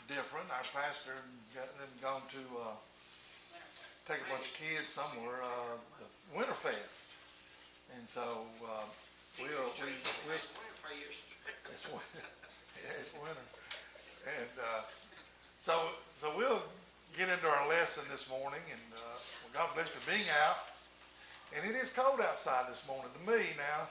different. Our pastor got them gone to take a bunch of kids somewhere, the Winterfest, and so we'll it's yeah, it's winter, and so we'll get into our lesson this morning, and God bless you for being out. And it is cold outside this morning to me now.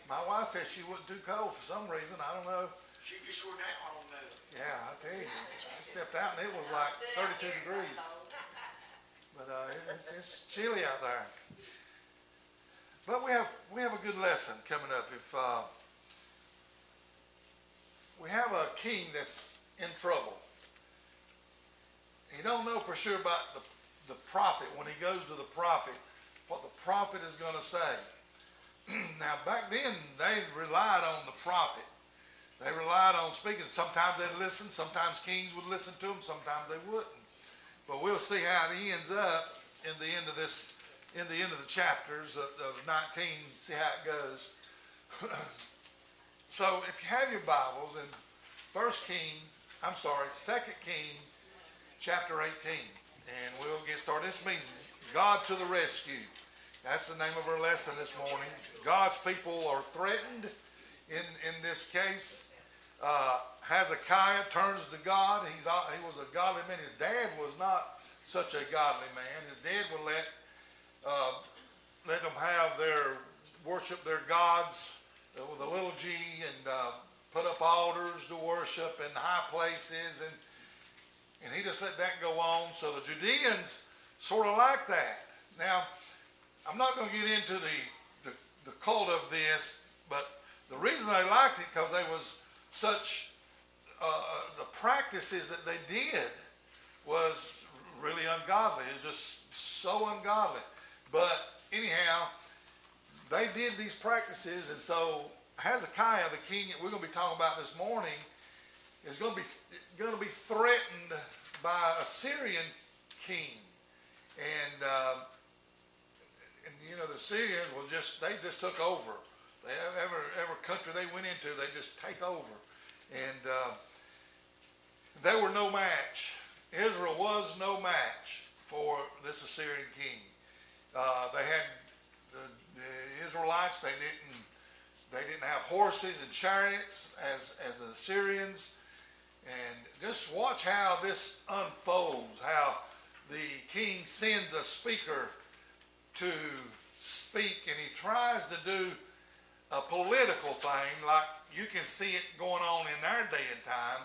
My wife says she wasn't too cold for some reason. I don't know. She just went out on that. Yeah, I tell you, I stepped out and it was like 32 degrees. But it's chilly out there. But we have a good lesson coming up. If we have a king that's in trouble, he don't know for sure about the prophet. When he goes to the prophet, what the prophet is going to say. Now back then they relied on the prophet. They relied on speaking. Sometimes they'd listen. Sometimes kings would listen to them. Sometimes they wouldn't. But we'll see how it ends up in the end of this, in the end of the chapters of 19. See how it goes. So if you have your Bibles in 2 King, chapter 18, and we'll get started. This means God to the rescue. That's the name of our lesson this morning. God's people are threatened. In this case, Hezekiah turns to God. He was a godly man. His dad was not such a godly man. His dad would let them have their worship their gods with a little g, and put up altars to worship in high places, and he just let that go on. So the Judeans sort of like that. Now, I'm not going to get into the cult of this, but the reason they liked it because they was such, the practices that they did was really ungodly. It was just so ungodly. But anyhow, they did these practices, and so Hezekiah, the king that we're going to be talking about this morning, is going to be threatened by a Syrian king, and you know, the Syrians they just took over. Every country they went into, they just take over, and they were no match. Israel was no match for this Assyrian king. They had the Israelites. They didn't have horses and chariots as the Assyrians. And just watch how this unfolds. How the king sends a speaker to speak, and he tries to do a political thing, like you can see it going on in our day and time,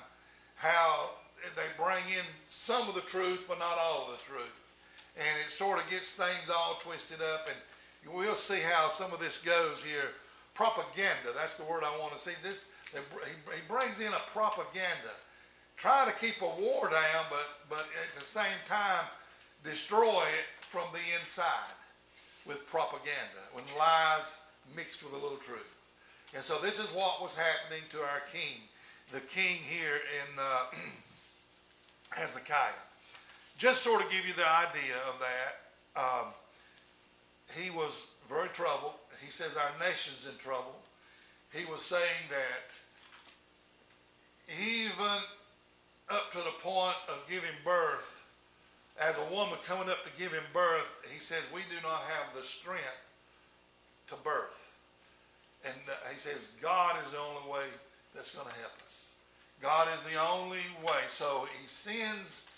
how they bring in some of the truth but not all of the truth, and it sort of gets things all twisted up, and we'll see how some of this goes here. Propaganda, that's the word I want to see. This he brings in a propaganda, try to keep a war down, but at the same time destroy it from the inside with propaganda, with lies mixed with a little truth. And so this is what was happening to our king, the king here in Hezekiah. Just sort of give you the idea of that. He was very troubled. He says our nation's in trouble. He was saying that even up to the point of giving birth, as a woman coming up to give him birth, he says we do not have the strength to birth. And he says God is the only way that's going to help us. God is the only way. So he sends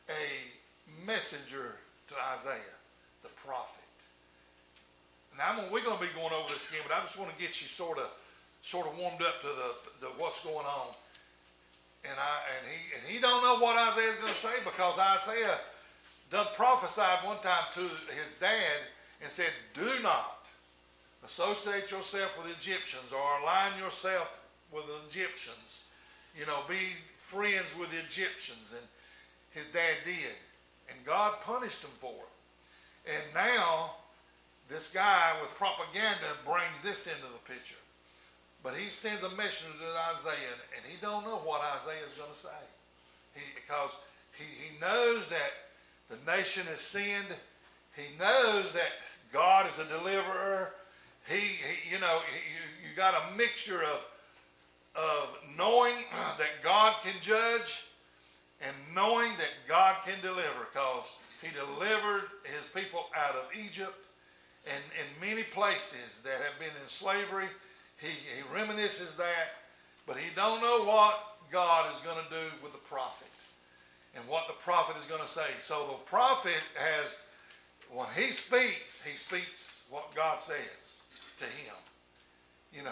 a messenger to Isaiah, the prophet. Now we're going to be going over this again, but I just want to get you sort of warmed up to the what's going on. And he don't know what Isaiah's going to say, because Isaiah done prophesied one time to his dad and said, do not associate yourself with the Egyptians or align yourself with the Egyptians. You know, be friends with the Egyptians. And his dad did. And God punished him for it. And now this guy with propaganda brings this into the picture. But he sends a messenger to Isaiah, and he don't know what Isaiah is going to say. Because he knows that the nation has sinned. He knows that God is a deliverer. You got a mixture of knowing that God can judge and knowing that God can deliver, because he delivered his people out of Egypt and in many places that have been in slavery. He reminisces that, but he don't know what God is going to do with the prophet and what the prophet is going to say. So the prophet has, when he speaks what God says to him. You know,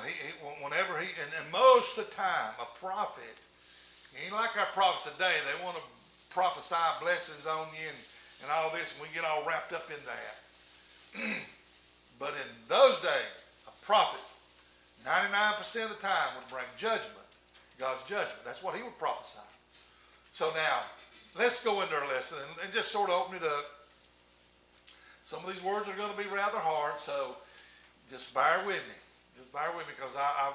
whenever and most of the time, a prophet, he ain't like our prophets today. They want to prophesy blessings on you and all this, and we get all wrapped up in that. But in those days, a prophet, 99% of the time, would bring judgment, God's judgment. That's what he would prophesy. So now, let's go into our lesson and just sort of open it up. Some of these words are going to be rather hard, so just bear with me. Just bear with me, because I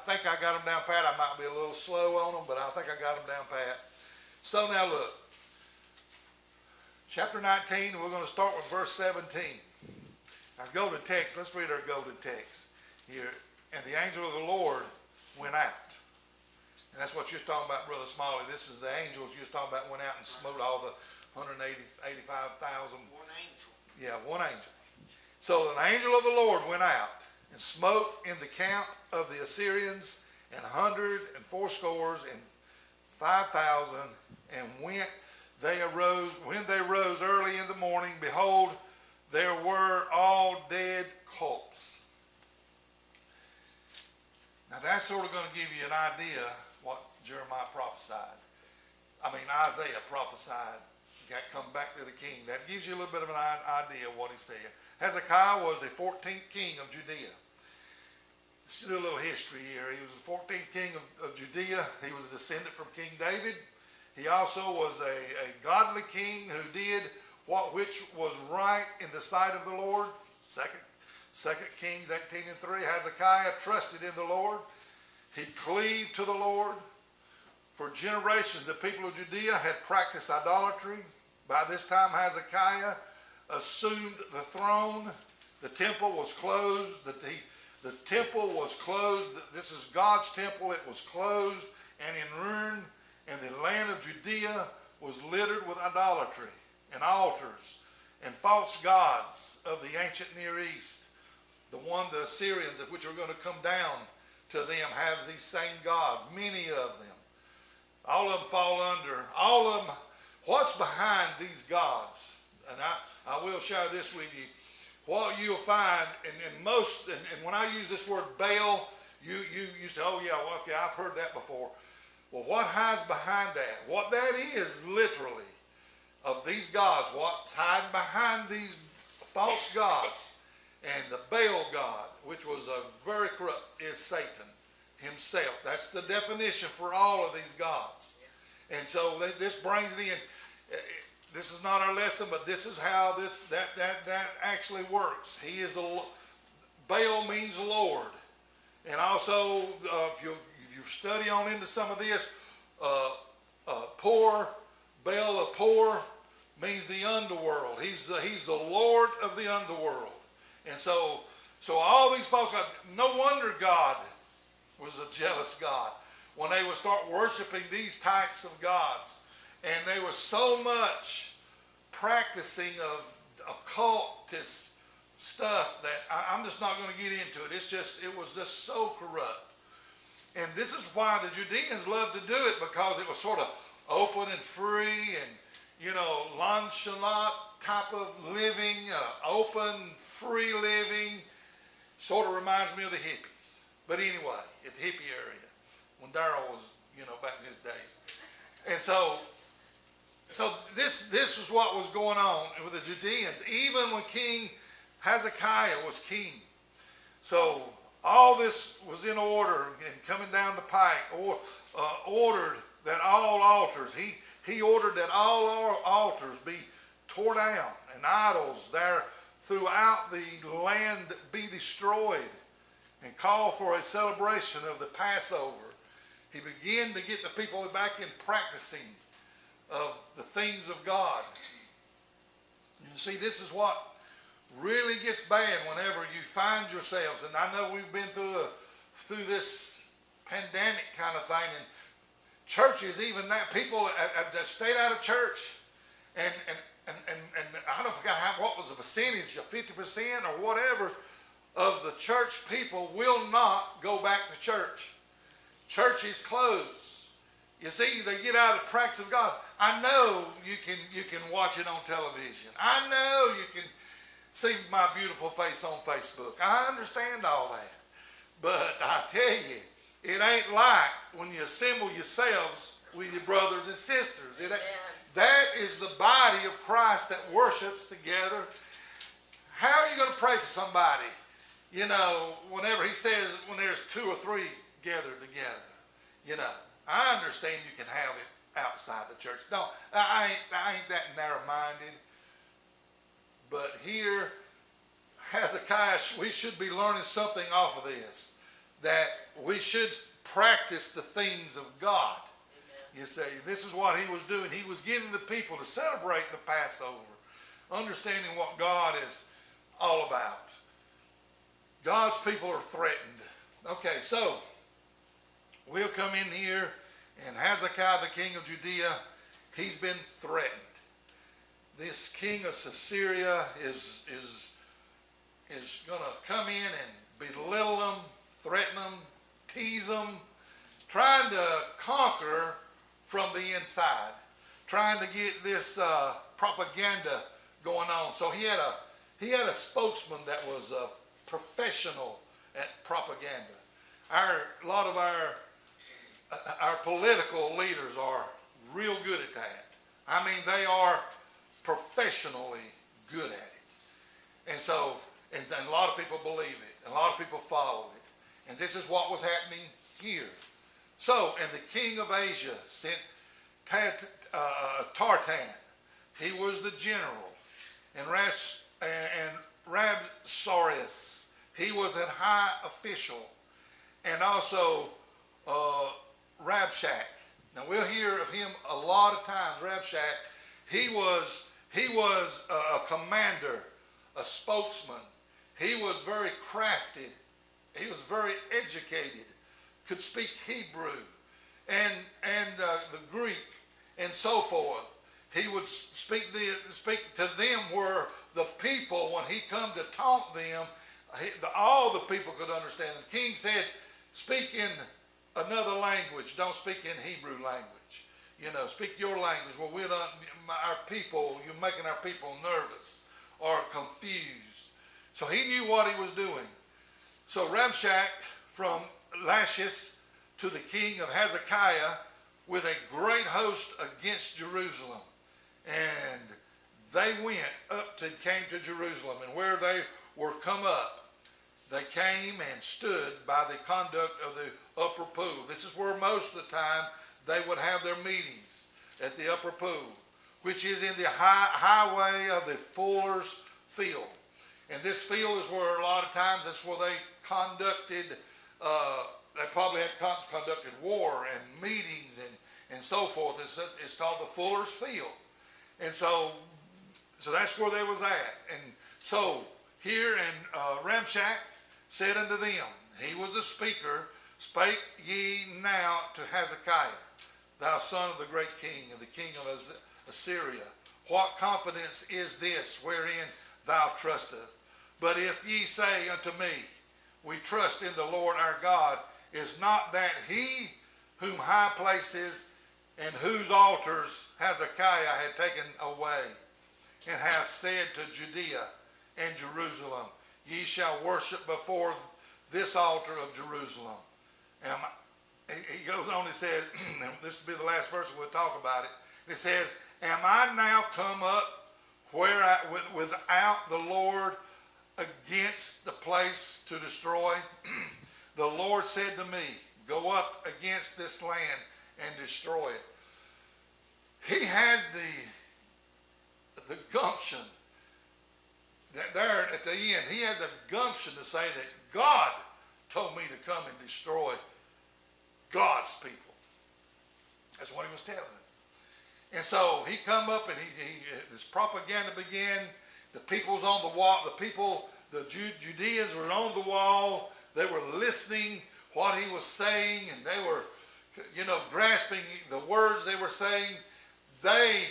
think I got them down pat. I might be a little slow on them, but I think I got them down pat. So now look. Chapter 19, we're going to start with verse 17. Our golden text, let's read our golden text here. And the angel of the Lord went out. And that's what you're talking about, Brother Smalley. This is the angels you're talking about went out and smote all the 185,000. One angel. Yeah, one angel. So the angel of the Lord went out and smote in the camp of the Assyrians 180 and 5,000, and when they rose early in the morning, behold, there were all dead corpses. Now that's sort of going to give you an idea what Jeremiah prophesied. Isaiah prophesied. Come back to the king. That gives you a little bit of an idea of what he said. Hezekiah was the 14th king of Judea. Let's do a little history here. He was the 14th king of Judea. He was a descendant from King David. He also was a godly king who did which was right in the sight of the Lord. Second Kings 18:3. Hezekiah trusted in the Lord. He cleaved to the Lord. For generations, the people of Judea had practiced idolatry. By this time, Hezekiah assumed the throne. The temple was closed. The temple was closed. This is God's temple. It was closed and in ruin. And the land of Judea was littered with idolatry and altars and false gods of the ancient Near East. The Assyrians, which are going to come down to them, have these same gods, many of them. All of them fall under, all of them, what's behind these gods? And I will share this with you. What you'll find, and when I use this word Baal, you say, oh yeah, well, okay, I've heard that before. Well, what hides behind that? What that is, literally, of these gods, what's hiding behind these false gods, and the Baal god, which was a very corrupt, is Satan himself. That's the definition for all of these gods. And so this brings it in. This is not our lesson, but this is how that actually works. He is Baal means Lord. And also, if you study on into some of this, Baal of poor means the underworld. He's the Lord of the underworld. And so all these false gods, no wonder God was a jealous God when they would start worshiping these types of gods. And they were so much practicing of occultist stuff that I'm just not going to get into it. It was just so corrupt. And this is why the Judeans loved to do it, because it was sort of open and free and, nonchalant type of living, open, free living. Sort of reminds me of the hippies. But anyway, at the hippie area, when Darrell was, back in his days. And so this was what was going on with the Judeans, even when King Hezekiah was king. So all this was in order and coming down the pike, ordered that all altars, he ordered that all altars be torn down and idols there throughout the land be destroyed, and called for a celebration of the Passover. He began to get the people back in practicing of the things of God. You see, this is what really gets bad whenever you find yourselves, and I know we've been through this pandemic kind of thing, and churches, even that, people have stayed out of church, and I don't forget what was the percentage, 50% or whatever, of the church people will not go back to church. Church is closed. You see, they get out of the practice of God. I know you can watch it on television. I know you can see my beautiful face on Facebook. I understand all that. But I tell you, it ain't like when you assemble yourselves with your brothers and sisters. That is the body of Christ that worships together. How are you going to pray for somebody? You know, whenever he says, when there's 2 or 3 gathered together, you know, I understand you can have it outside the church. No, I ain't that narrow-minded. But here, Hezekiah, we should be learning something off of this, that we should practice the things of God. Amen. You see, this is what he was doing. He was getting the people to celebrate the Passover, understanding what God is all about. God's people are threatened. Okay, so we'll come in here, and Hezekiah, the king of Judea, he's been threatened. This king of Assyria is going to come in and belittle them, threaten them, tease them, trying to conquer from the inside, trying to get this propaganda going on. So he had a spokesman that was professional at propaganda. A lot of our political leaders are real good at that. I mean, they are professionally good at it. And so, and a lot of people believe it. A lot of people follow it. And this is what was happening here. So, and the king of Asia sent Tartan. He was the general. And Rabsaris, he was a high official. And also Rabshak. Now we'll hear of him a lot of times. Rabshak, he was a commander, a spokesman. He was very crafted. He was very educated, could speak Hebrew and the Greek and so forth. He would speak to them where the people, when he come to taunt them, all the people could understand them. King said, speak in another language. Don't speak in Hebrew language. You know, speak your language. Well, you're making our people nervous or confused. So he knew what he was doing. So Rabshak from Lachish to the king of Hezekiah with a great host against Jerusalem. And they went up and came to Jerusalem. And where they were come up, they came and stood by the conduct of the upper pool. This is where most of the time they would have their meetings, at the upper pool, which is in the highway of the fuller's field. And this field is where a lot of times that's where they conducted, they probably had conducted war and meetings and so forth. It's called the fuller's field. And so that's where they was at. And so here in Rabshak said unto them, he was the speaker, spake ye now to Hezekiah, thou son of the great king, and the king of Assyria. What confidence is this wherein thou trusteth? But if ye say unto me, we trust in the Lord our God, is not that he whom high places and whose altars Hezekiah had taken away, and hath said to Judea and Jerusalem, ye shall worship before this altar of Jerusalem. He goes on and says, and this will be the last verse, we'll talk about it. It says, am I now come up without the Lord against the place to destroy? The Lord said to me, go up against this land and destroy it. He had the gumption, that there at the end, he had the gumption to say that God told me to come and destroy God's people. That's what he was telling them. And so he come up and this propaganda began. The people's on the wall. The Judeans were on the wall. They were listening what he was saying, and they were, grasping the words they were saying. They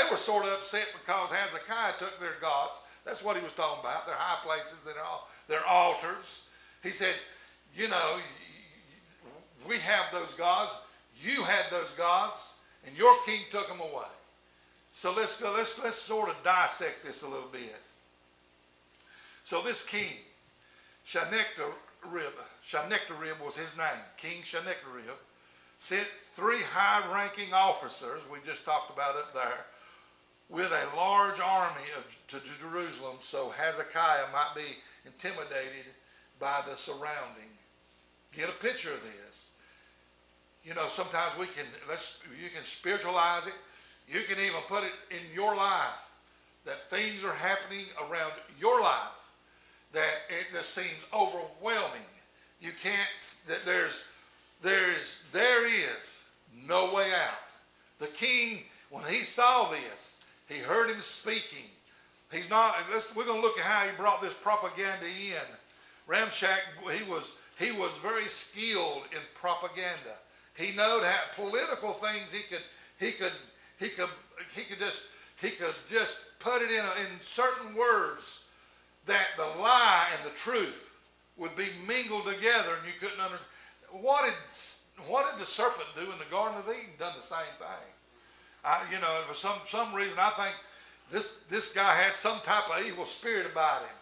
were sort of upset because Hezekiah took their gods. That's what he was talking about, their high places, their altars. He said, we have those gods, you had those gods, and your king took them away. So let's sort of dissect this a little bit. So this king, Sennacherib was his name, King Sennacherib, sent 3 high-ranking officers, we just talked about up there, with a large army to Jerusalem, so Hezekiah might be intimidated by the surrounding. Get a picture of this. Sometimes you can spiritualize it. You can even put it in your life, that things are happening around your life that it just seems overwhelming. You can't, that there is no way out. The king, when he saw this, he heard him speaking. We're going to look at how he brought this propaganda in. Ramshak, he was very skilled in propaganda. He knew how political things he could just put it in certain words that the lie and the truth would be mingled together, and you couldn't understand. What did the serpent do in the Garden of Eden? Done the same thing. For some reason, I think this guy had some type of evil spirit about him.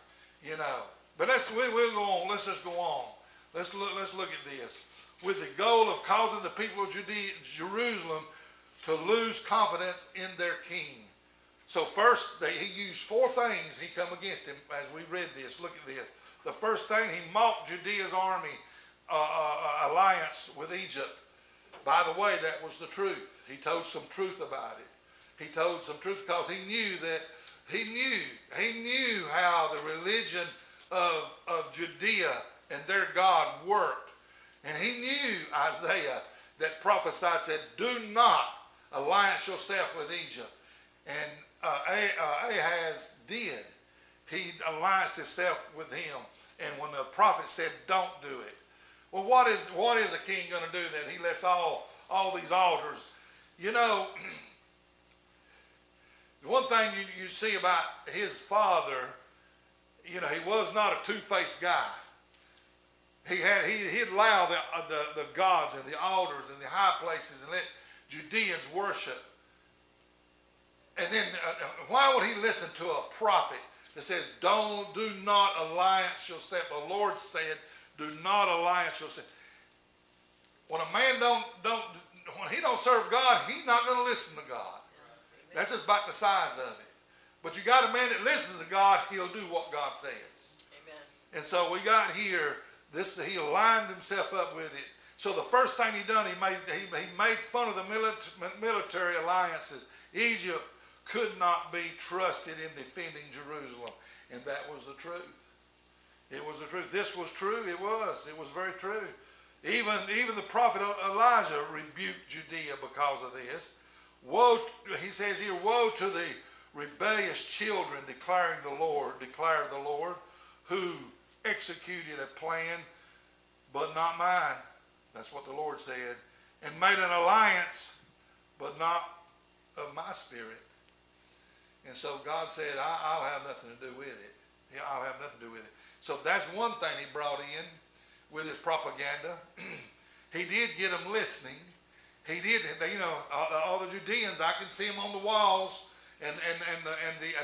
But we'll go on. Let's just go on. Let's look at this. With the goal of causing the people of Jerusalem to lose confidence in their king. So first, he used 4 things he come against him as we read this. Look at this. The first thing, he mocked Judea's army alliance with Egypt. By the way, that was the truth. He told some truth about it. He told some truth because he knew how the religion of Judea and their God worked. And he knew Isaiah that prophesied, said, do not alliance yourself with Egypt. And Ahaz did. He allianced himself with him. And when the prophet said, don't do it. Well, what is a king going to do then? He lets all these altars. The one thing you see about his father, he was not a two-faced guy. He'd allow the gods and the altars and the high places and let Judeans worship. And then why would he listen to a prophet that says, do not alliance yourself? The Lord said, do not alliance yourself. When a man when he don't serve God, he's not going to listen to God. That's just about the size of it. But you got a man that listens to God, he'll do what God says. Amen. And so we got here, he aligned himself up with it. So the first thing he done, he made fun of the military alliances. Egypt could not be trusted in defending Jerusalem. And that was the truth. It was the truth. This was true. It was very true. Even the prophet Elijah rebuked Judea because of this. He says here, woe to the rebellious children, declared the Lord, who executed a plan, but not mine. That's what the Lord said. And made an alliance, but not of my spirit. And so God said, I'll have nothing to do with it. I'll have nothing to do with it. So that's one thing he brought in with his propaganda. He did get them listening. He did, all the Judeans, I can see them on the walls, and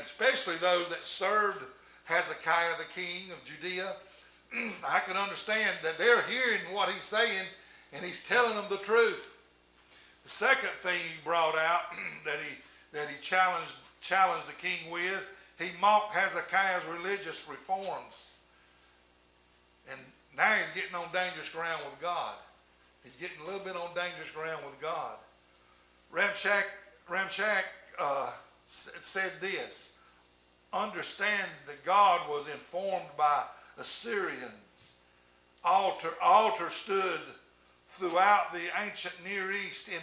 especially those that served Hezekiah, the king of Judea. I can understand that they're hearing what he's saying, and he's telling them the truth. The second thing he brought out that he challenged the king with, he mocked Hezekiah's religious reforms. And now he's getting on dangerous ground with God. He's getting a little bit on dangerous ground with God. Ramshak said this, understand that God was informed by Assyrians. Altar stood throughout the ancient Near East in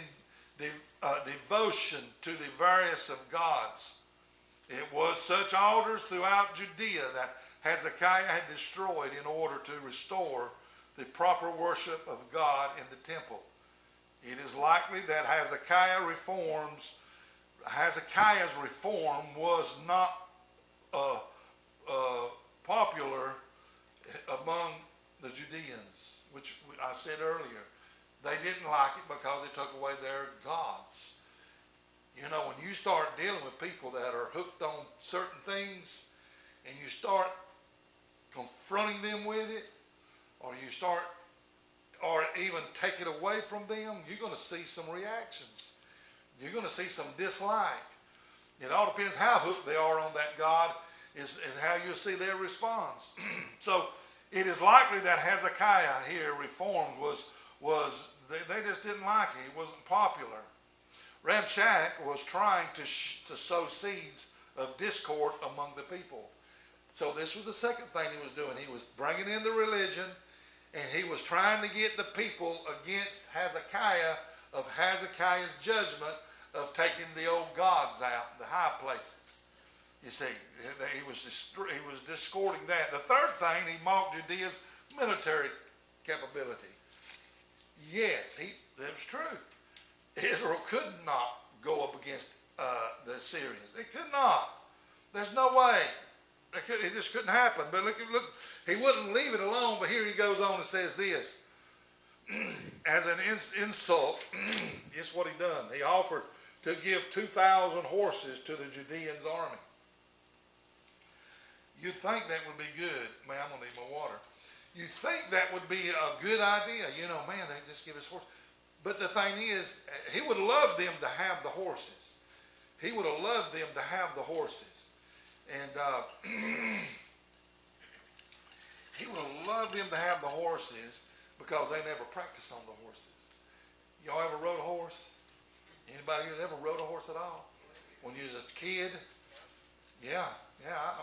devotion to the various of gods. It was such altars throughout Judea that Hezekiah had destroyed in order to restore the proper worship of God in the temple. It is likely that Hezekiah's reform was not popular among the Judeans, which I said earlier. They didn't like it because it took away their gods. You know, when you start dealing with people that are hooked on certain things and you start confronting them with it, or even take it away from them, you're going to see some reactions. You're going to see some dislike. It all depends how hooked they are on that God is how you'll see their response. So it is likely that Hezekiah here reforms they just didn't like it. It wasn't popular. Bscog was trying to sow seeds of discord among the people. So this was the second thing he was doing. He was bringing in the religion, and he was trying to get the people against Hezekiah of Hezekiah's judgment of taking the old gods out, the high places. You see, he was discording that. The third thing, he mocked Judea's military capability. Yes, that was true. Israel could not go up against the Assyrians. They could not. There's no way. It just couldn't happen. But look, he wouldn't leave it alone. But here he goes on and says this. As an insult, it's what he done. He offered to give 2,000 horses to the Judeans' army. You'd think that would be good. Man, I'm going to need my water. You think that would be a good idea. You know, man, they just give us horses. But the thing is, he would have loved them to have the horses. He would have loved them to have the horses. And he would have loved them to have the horses because they never practiced on the horses. Y'all ever rode a horse? Anybody here ever rode a horse at all? When you was a kid? Yeah,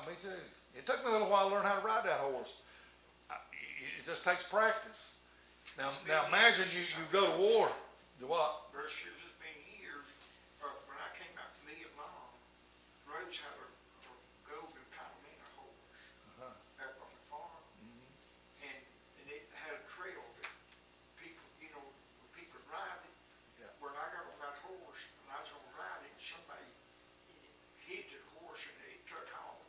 me too. It took me a little while to learn how to ride that horse. It just takes practice. Now imagine you go to war. Do what? Brother Shoes, it's been years, when I came out from Vietnam, Rose had a golden Palomino horse out on the farm. Mm-hmm. And it had a trail that people, when people ride it. Yeah. When I got on that horse, and I was going to ride it, somebody hit the horse and it took off.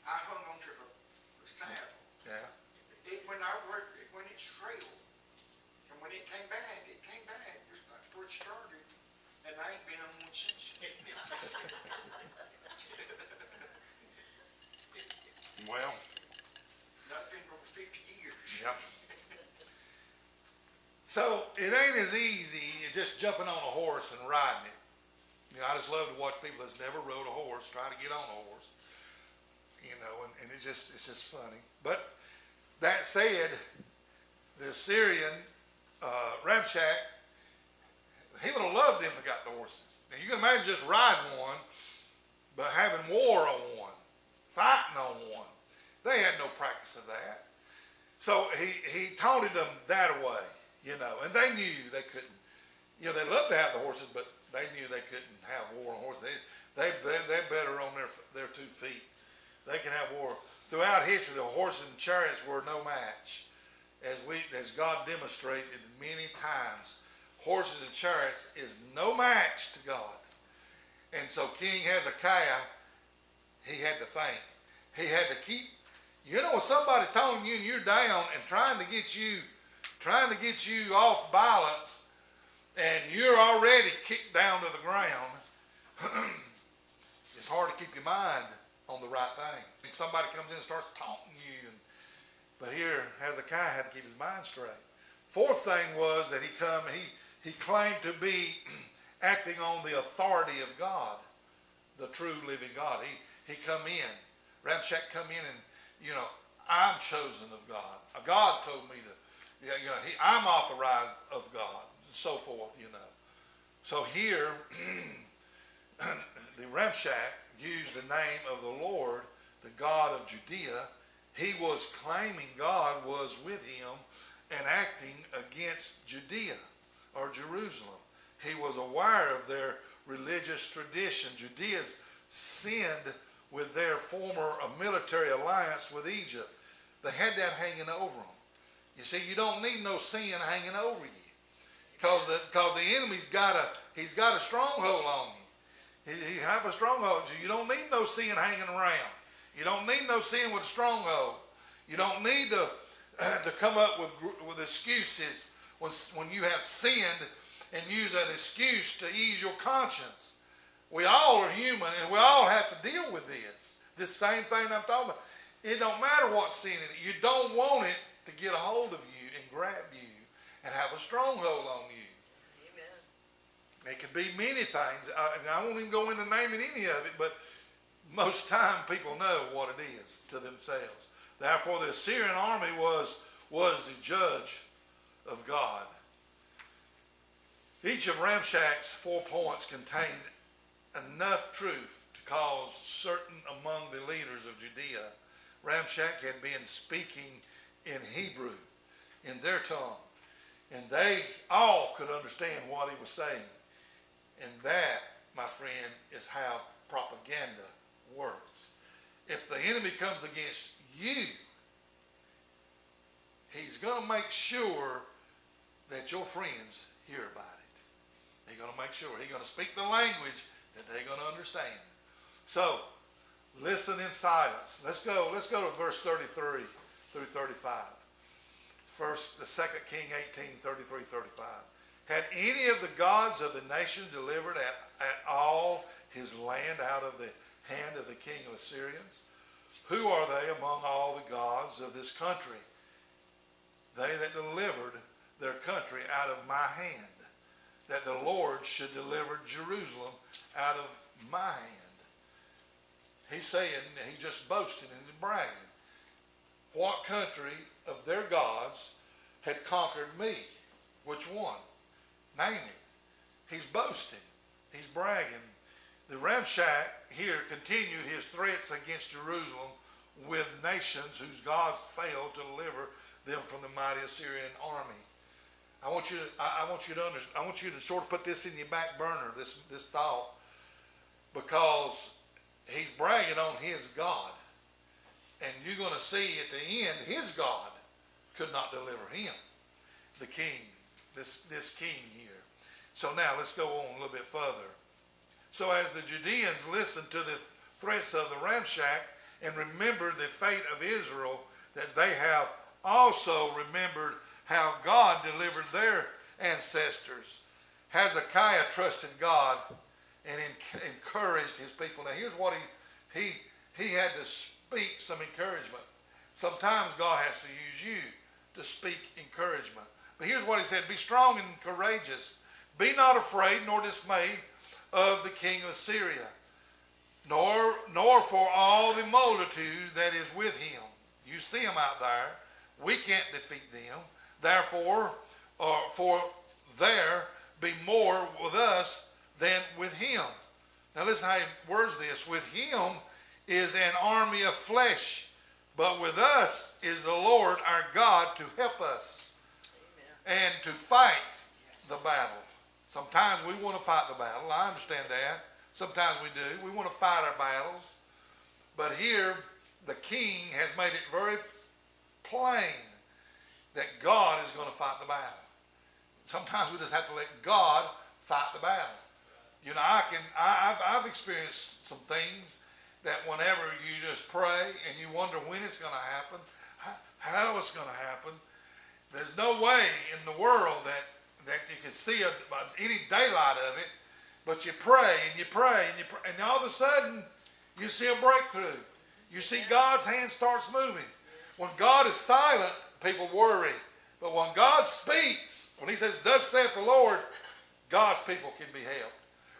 I hung onto the saddle. Yeah. When it trailed, and when it came back just like where it started, and I ain't been on one since. Well. That's been over 50 years. Yep. So it ain't as easy as just jumping on a horse and riding it. You know, I just love to watch people that's never rode a horse try to get on a horse. You know, and it's just funny. But that said, the Assyrian Bscog, he would have loved them to got the horses. Now you can imagine just riding one, but having war on one, fighting on one. They had no practice of that. So he taunted them that away, and they knew they couldn't. They loved to have the horses, but they knew they couldn't have war on horses. They're better on their 2 feet. They can have war. Throughout history, the horses and chariots were no match. As God demonstrated many times, horses and chariots is no match to God. And so King Hezekiah, he had to think. He had to keep, when somebody's taunting you and you're down and trying to get you off balance, and you're already kicked down to the ground, it's hard to keep your mind on the right thing. And somebody comes in and starts taunting you. But here, Hezekiah had to keep his mind straight. Fourth thing was that he claimed to be acting on the authority of God, the true living God. He come in. Bscog come in and, I'm chosen of God. God told me to, I'm authorized of God, and so forth, So here, the Bscog used the name of the Lord, the God of Judea. He was claiming God was with him and acting against Judea or Jerusalem. He was aware of their religious tradition. Judea's sinned with their former military alliance with Egypt. They had that hanging over them. You see, you don't need no sin hanging over you. Because the enemy's got a stronghold on you. He have a stronghold. So you don't need no sin hanging around. You don't need no sin with a stronghold. You don't need to come up with excuses when you have sinned and use that excuse to ease your conscience. We all are human and we all have to deal with this. This same thing I'm talking about. It don't matter what sin it is. You don't want it to get a hold of you and grab you and have a stronghold on you. Amen. It could be many things. I won't even go into naming any of it, but most time people know what it is to themselves. Therefore, the Assyrian army was the judge of God. Each of Ramshak's 4 points contained enough truth to cause certain among the leaders of Judea. Ramshak had been speaking in Hebrew, in their tongue, and they all could understand what he was saying. And that, my friend, is how propaganda works. If the enemy comes against you, he's going to make sure that your friends hear about it. He's going to make sure. He's going to speak the language that they're going to understand. So, listen in silence. Let's go to verse 33 through 35. First, the 2 King 18, 33, 35. Had any of the gods of the nation delivered at all his land out of the hand of the king of Assyrians? Who are they among all the gods of this country? They that delivered their country out of my hand, that the Lord should deliver Jerusalem out of my hand. He's saying, he just boasting and he's bragging. What country of their gods had conquered me? Which one? Name it. He's boasting. He's bragging. The Ramshak here continued his threats against Jerusalem with nations whose gods failed to deliver them from the mighty Assyrian army. I want you to sort of put this in your back burner, this thought, because he's bragging on his God. And you're going to see at the end, his God could not deliver him, the king, this king here. So now let's go on a little bit further. So as the Judeans listened to the threats of the Ramshak and remembered the fate of Israel, that they have also remembered how God delivered their ancestors. Hezekiah trusted God and encouraged his people. Now here's what he had to speak some encouragement. Sometimes God has to use you to speak encouragement. But here's what he said: be strong and courageous. Be not afraid nor dismayed of the king of Syria, nor for all the multitude that is with him. You see them out there. We can't defeat them. Therefore, for there be more with us than with him. Now listen how he words this. With him is an army of flesh, but with us is the Lord our God to help us. Amen. And to fight the battle. Sometimes we want to fight the battle. I understand that. Sometimes we do. We want to fight our battles. But here, the king has made it very plain that God is going to fight the battle. Sometimes we just have to let God fight the battle. You know, I've experienced some things that whenever you just pray and you wonder when it's going to happen, how it's going to happen, there's no way in the world that you can see any daylight of it, but you pray and you pray and you pray, and all of a sudden you see a breakthrough. You see God's hand starts moving. When God is silent, people worry. But when God speaks, when he says, thus saith the Lord, God's people can be helped.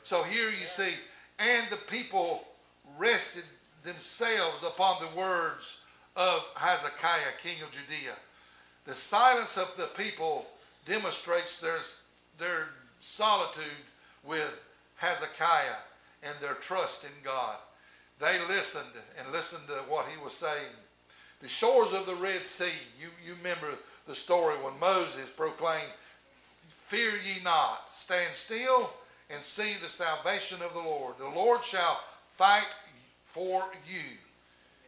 So here you see, and the people rested themselves upon the words of Hezekiah, king of Judea. The silence of the people demonstrates their solitude with Hezekiah and their trust in God. They listened to what he was saying. The shores of the Red Sea, you remember the story when Moses proclaimed, fear ye not, stand still and see the salvation of the Lord. The Lord shall fight for you,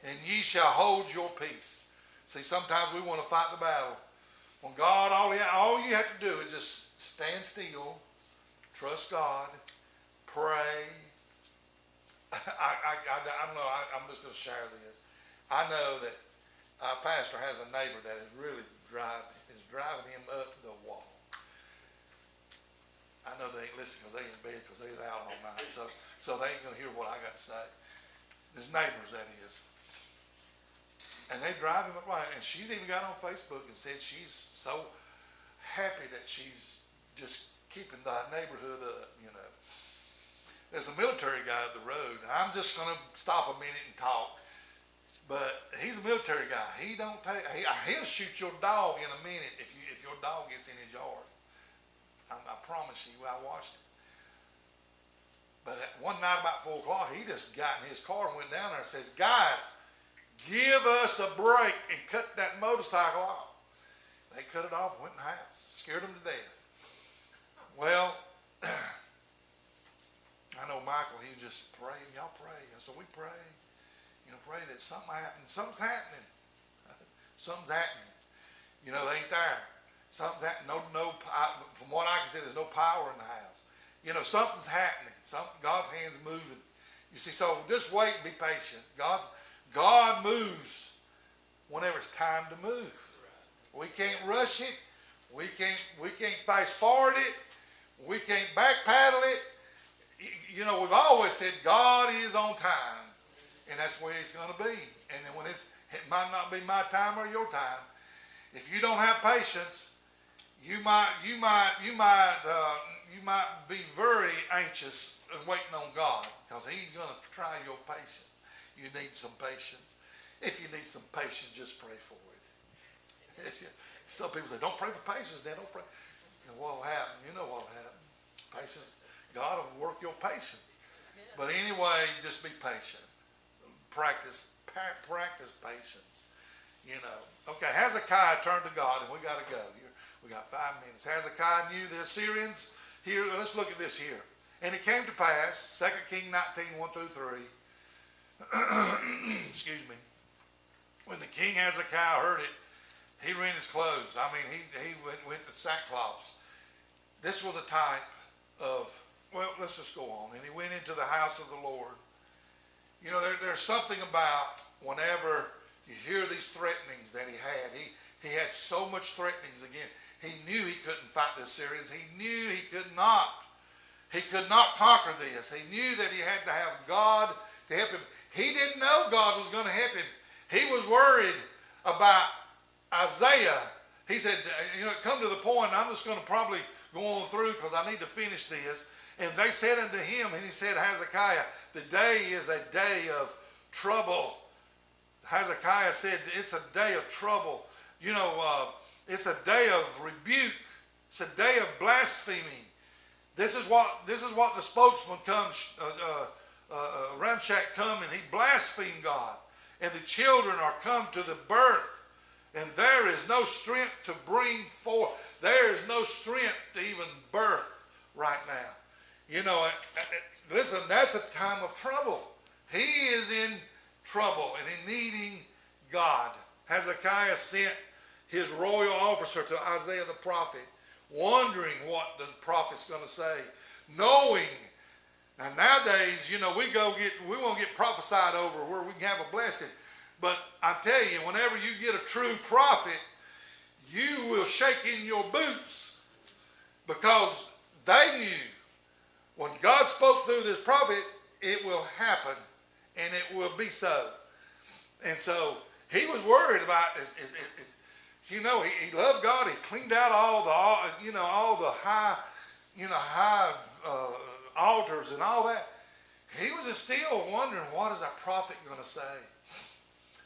and ye shall hold your peace. See, sometimes we want to fight the battle. When God, all you have to do is just stand still, trust God, pray. I don't know, I'm just going to share this. I know that our pastor has a neighbor that is really driving him up the wall. I know they ain't listening because they in bed because they're out all night. So they ain't going to hear what I got to say. His neighbors, that is. And they drive him up right. And she's even got on Facebook and said she's so happy that she's just keeping the neighborhood up, you know. There's a military guy up the road. And I'm just going to stop a minute and talk. But he's a military guy. He'll shoot your dog in a minute if your dog gets in his yard. I promise you, I watched it. But one night about 4 o'clock, he just got in his car and went down there and says, guys, give us a break and cut that motorcycle off. They cut it off and went in the house. Scared them to death. Well, I know Michael, he was just praying. Y'all pray. And so we pray. You know, pray that something happens. Something's happening. Something's happening. You know, they ain't there. Something's happening. From what I can see, there's no power in the house. You know, something's happening. God's hand's moving. You see, so just wait and be patient. God moves whenever it's time to move. We can't rush it. We can't fast forward it. We can't backpedal it. You know, we've always said God is on time. And that's the way it's going to be. And then it might not be my time or your time. If you don't have patience, you might be very anxious and waiting on God, because He's going to try your patience. You need some patience. If you need some patience, just pray for it. Some people say, don't pray for patience, Dad. Don't pray. You know what will happen? You know what will happen. Patience. God will work your patience. But anyway, just be patient. Practice patience. You know. Okay, Hezekiah turned to God, and we got to go. We got 5 minutes. Hezekiah knew the Assyrians. Here, let's look at this here. And it came to pass, 2 Kings 19, 1 through 3. Excuse me. When the king Hezekiah heard it, he rent his clothes. I mean, he went to sackcloths. This was a type of, well, let's just go on. And he went into the house of the Lord. You know, there's something about whenever you hear these threatenings that he had. He had so much threatenings again. He knew he couldn't fight the Assyrians. He knew he could not. He could not conquer this. He knew that he had to have God to help him. He didn't know God was going to help him. He was worried about Isaiah. He said, you know, come to the point, I'm just going to probably go on through because I need to finish this. And they said unto him, and he said, Hezekiah, the day is a day of trouble. Hezekiah said, it's a day of trouble. You know, it's a day of rebuke. It's a day of blaspheming. This is what the spokesman comes, Ramshak come, and he blasphemed God. And the children are come to the birth, and there is no strength to bring forth. There is no strength to even birth right now. You know, listen, that's a time of trouble. He is in trouble and in needing God. Hezekiah sent his royal officer to Isaiah the prophet, wondering what the prophet's going to say, knowing. Now nowadays, you know, we won't get prophesied over where we can have a blessing. But I tell you, whenever you get a true prophet, you will shake in your boots, because they knew when God spoke through this prophet, it will happen and it will be so. And so he was worried about you know, he loved God. He cleaned out all the high altars and all that. He was just still wondering, what is our prophet going to say?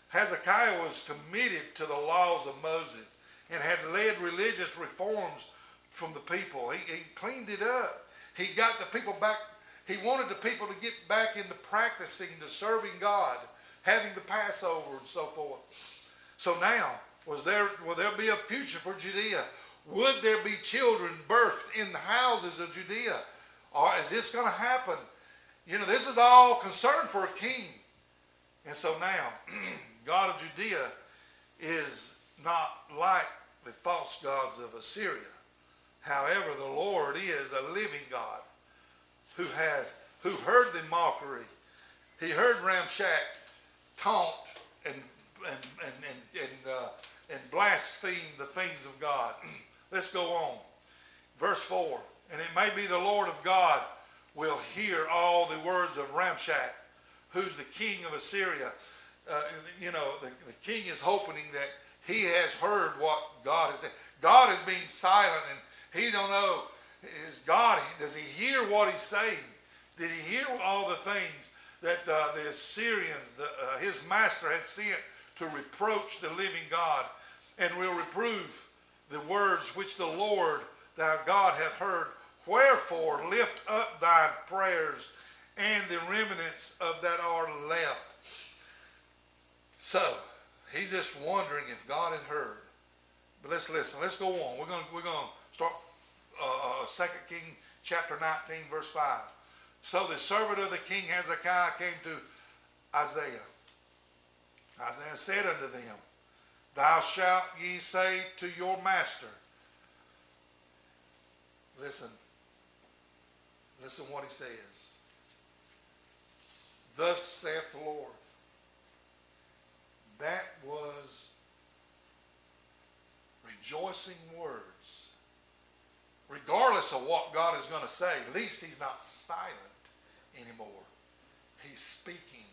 Hezekiah was committed to the laws of Moses and had led religious reforms from the people. He cleaned it up. He got the people back. He wanted the people to get back into practicing, to serving God, having the Passover and so forth. So now, will there be a future for Judea? Would there be children birthed in the houses of Judea? Or is this going to happen? You know, this is all concern for a king. And so now, God of Judea is not like the false gods of Assyria. However, the Lord is a living God who heard the mockery. He heard Ramshak taunt and blaspheme the things of God. Let's go on. Verse 4. And it may be the Lord of God will hear all the words of Ramshak, who's the king of Assyria. The king is hoping that he has heard what God has said. God is being silent, and he don't know, does he hear what he's saying? Did he hear all the things that the Assyrians, his master, had sent to reproach the living God, and will reprove the words which the Lord thy God hath heard? Wherefore lift up thy prayers and the remnants of that are left. So he's just wondering if God had heard. But let's listen. Let's go on. We're going to start 2 King chapter 19 verse 5. So the servant of the king Hezekiah came to Isaiah. Isaiah said unto them, Thou shalt ye say to your master. Listen what he says. Thus saith the Lord. That was rejoicing words. Regardless of what God is going to say, at least he's not silent anymore. He's speaking.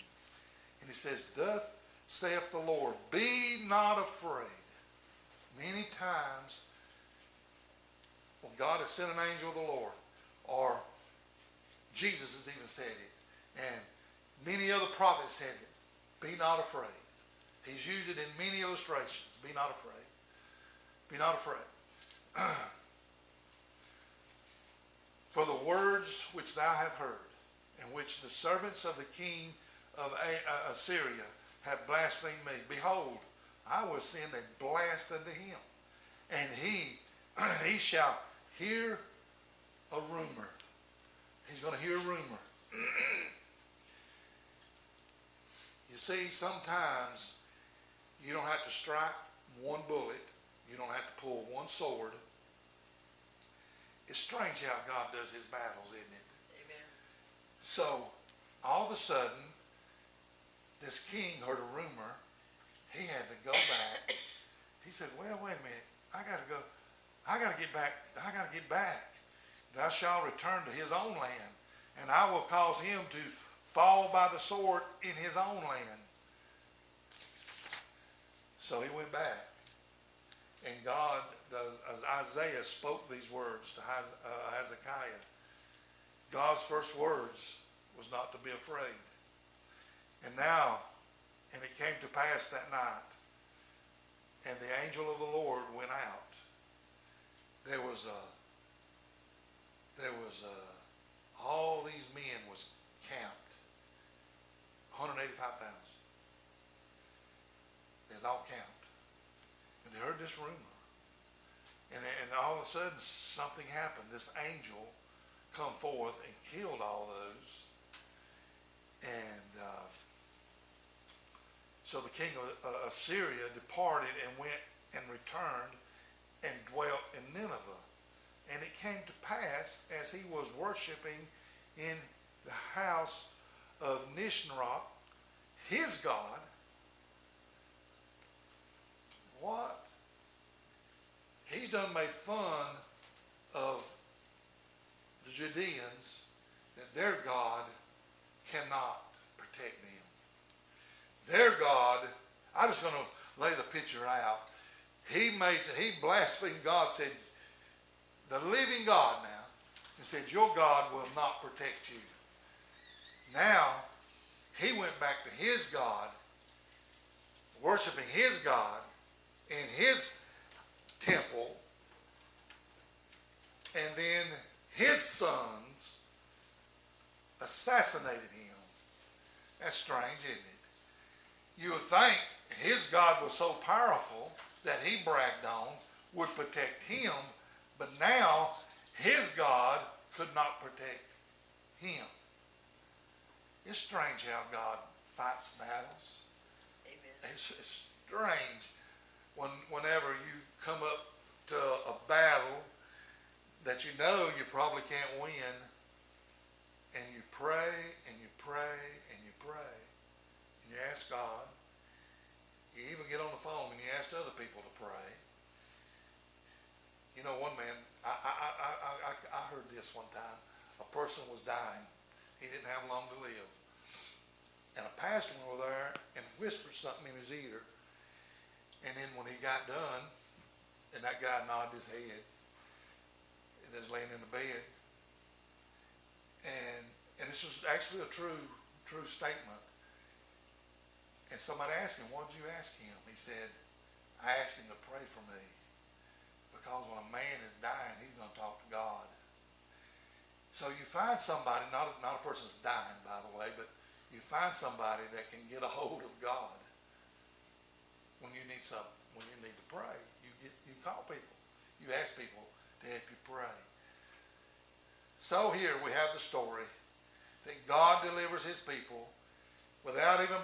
And he says, Thus saith the Lord, be not afraid. Many times when God has sent an angel of the Lord, or Jesus has even said it, and many other prophets said it, be not afraid. He's used it in many illustrations. Be not afraid. Be not afraid. For the words which thou hast heard, and which the servants of the king of Assyria have blasphemed me, behold, I will send a blast unto him, and he shall hear a rumor. He's going to hear a rumor. You see, sometimes you don't have to strike one bullet. You don't have to pull one sword. It's strange how God does his battles, isn't it? Amen. So, all of a sudden, this king heard a rumor. He had to go back. He said, well, wait a minute. I got to go. I got to get back. I got to get back. Thou shalt return to his own land, and I will cause him to fall by the sword in his own land. So he went back. And God, as Isaiah spoke these words to Hezekiah, God's first words was not to be afraid. And it came to pass that night, and the angel of the Lord went out. There was all these men was camped, 185,000. They was all camped. And they heard this rumor. And all of a sudden something happened. This angel come forth and killed all those. And so the king of Assyria departed and went and returned and dwelt in Nineveh. And it came to pass, as he was worshiping in the house of Nishnroch, his god. What? He's done made fun of the Judeans, that their God cannot protect them. Their God, I'm just going to lay the picture out. He blasphemed God, said, the living God now, and said, your God will not protect you. Now, he went back to his God, worshiping his God in his temple, and then his sons assassinated him. That's strange, isn't it? You would think his God was so powerful that he bragged on would protect him, but now his God could not protect him. It's strange how God fights battles. Amen. It's strange. whenever you come up to a battle that you know you probably can't win, and you pray and you pray and you pray, and you ask God, you even get on the phone and you ask other people to pray. You know, one man, I heard this one time. A person was dying. He didn't have long to live. And a pastor was there and whispered something in his ear. And then when he got done, and that guy nodded his head, and was laying in the bed. And this was actually a true statement. And somebody asked him, what did you ask him? He said, I asked him to pray for me. Because when a man is dying, he's going to talk to God. So you find somebody, not a person's dying, by the way, but you find somebody that can get a hold of God when you need something, when you need to pray. You call people. You ask people to help you pray. So here we have the story that God delivers his people without even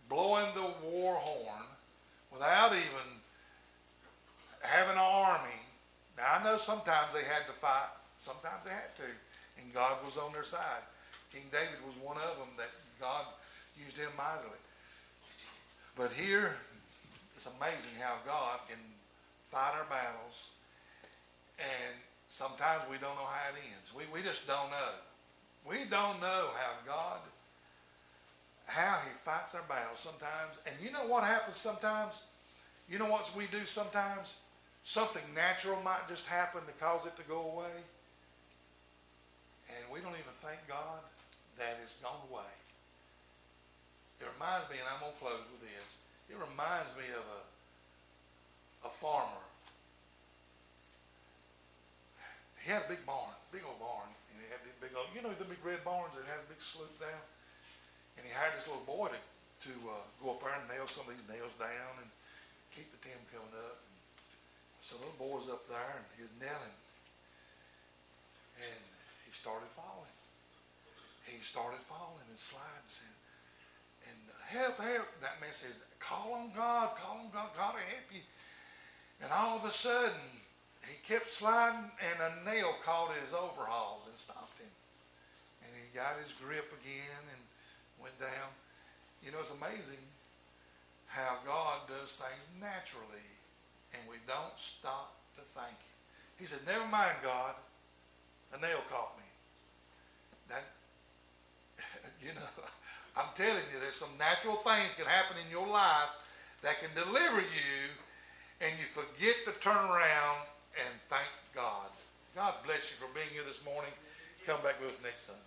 blowing the war horn, without even having an army. Now I know sometimes they had to fight, sometimes they had to, and God was on their side. King David was one of them that God used him mightily. But here, it's amazing how God can fight our battles, and sometimes we don't know how it ends. We just don't know. We don't know how he fights our battles sometimes. And you know what happens sometimes? You know what we do sometimes? Something natural might just happen to cause it to go away. And we don't even thank God that it's gone away. It reminds me, and I'm going to close with this, it reminds me of a farmer. He had a big barn, big old barn, and he had these big old, you know the big red barns that have a big slope down? And he hired this little boy to go up there and nail some of these nails down and keep the tin coming up. And so the little boy's up there and he's nailing, and he started falling. He started falling and sliding, and help. That man says, call on God, God will help you. And all of a sudden, he kept sliding, and a nail caught his overalls and stopped him. And he got his grip again and went down. You know, it's amazing how God does things naturally, and we don't stop to thank him. He said, never mind, God, a nail caught me. That, you know, I'm telling you, there's some natural things can happen in your life that can deliver you, and you forget to turn around and thank God. God bless you for being here this morning. Come back with us next Sunday.